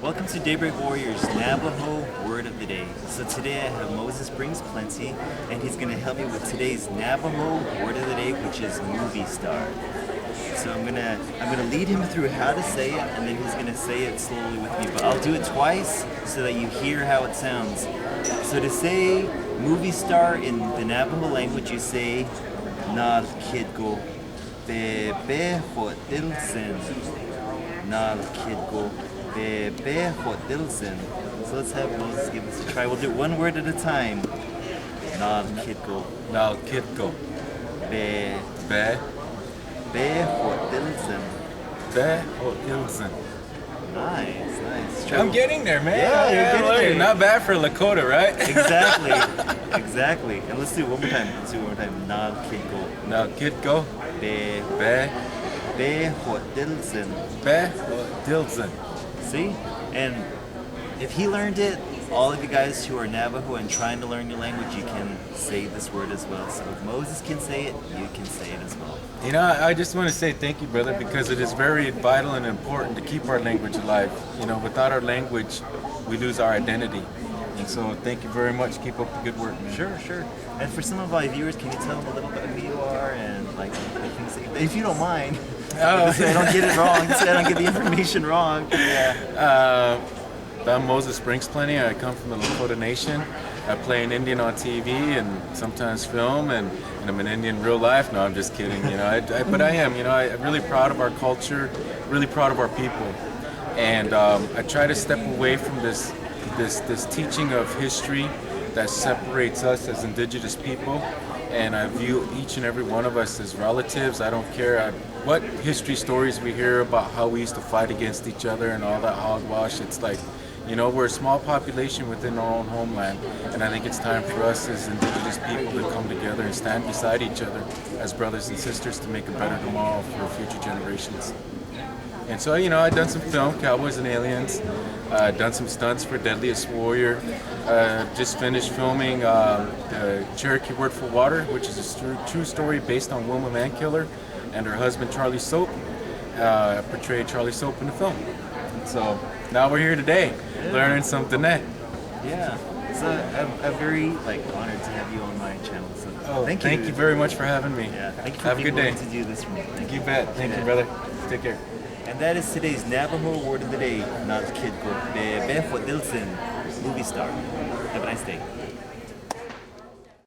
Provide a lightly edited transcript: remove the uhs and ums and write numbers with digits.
Welcome to Daybreak Warriors Navajo Word of the Day. So today I have Moses Brings Plenty, and he's going to help me with today's Navajo Word of the Day, which is movie star. So I'm gonna lead him through how to say it, and then he's gonna say it slowly with me. But I'll do it twice so that you hear how it sounds. So to say movie star in the Navajo language, you say Naalkidgo Bee Béého'dílzin. Naalkidgo Bee Béého'dílzin. So let's have Moses give us a try. We'll do it one word at a time. Naalkidgo Bee Béého'dílzin. Béého'dílzin. Nice. I'm getting there, man. Yeah, you're getting there. Not bad for Lakota, right? Exactly. And let's do it one more time. Naalkidgo Naalkidgo Bee Béého'dílzin. Béého'dílzin. See? And if he learned it, all of you guys who are Navajo and trying to learn your language, you can say this word as well. So if Moses can say it, you can say it as well. You know, I just want to say thank you, brother, because it is very vital and important to keep our language alive. You know, without our language, we lose our identity. And so thank you very much. Keep up the good work, man. Sure. And for some of my viewers, can you tell them a little bit of who you are and like the things that if you don't mind, so I don't get it wrong, so I don't get the information wrong. Yeah. I'm Moses Brings Plenty. I come from the Lakota Nation. I play an Indian on TV and sometimes film, and I'm an Indian in real life. No, I'm just kidding. You know, but I am. You know, I'm really proud of our culture, really proud of our people, and I try to step away from this teaching of history that separates us as Indigenous people, and I view each and every one of us as relatives. I don't care what history stories we hear about how we used to fight against each other and all that hogwash. It's like, you know, we're a small population within our own homeland, and I think it's time for us as Indigenous people to come together and stand beside each other as brothers and sisters to make a better tomorrow for future generations. And so, you know, I've done some film, Cowboys and Aliens, done some stunts for Deadliest Warrior, just finished filming the Cherokee Word for Water, which is a true story based on Wilma Mankiller and her husband Charlie Soap, portrayed Charlie Soap in the film. So now we're here today, learning something new. Yeah. So I'm very honored to have you on my channel. So thank you. Thank you very much for having me. Yeah. Thank you for have a being good day. willing to do this for me. Thank You bet. Thank you, brother. Take care. And that is today's Navajo Word of the Day. Naalkidgo Bee Béého'dílzin, movie star. Have a nice day.